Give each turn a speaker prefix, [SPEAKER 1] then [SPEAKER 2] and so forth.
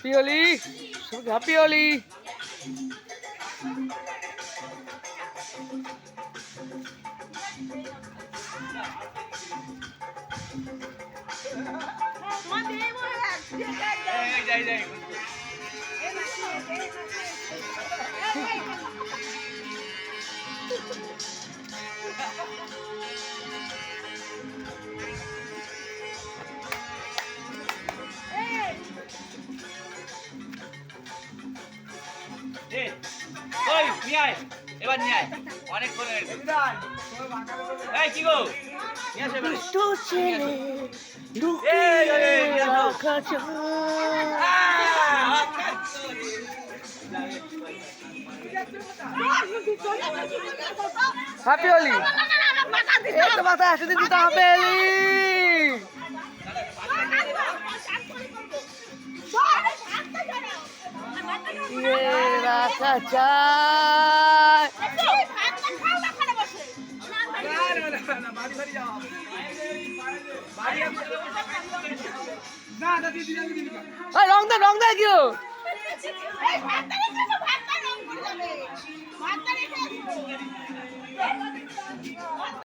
[SPEAKER 1] পিওলি, পিওলি।
[SPEAKER 2] এবার নিয়ে আয় অনেক করে এই কি গো
[SPEAKER 1] দুটো ছেলে লুকিয়ে রাখা হ্যাপি হোলি তো মাথা আসতে দিতে হবে রাখা চাই রং দে কেউ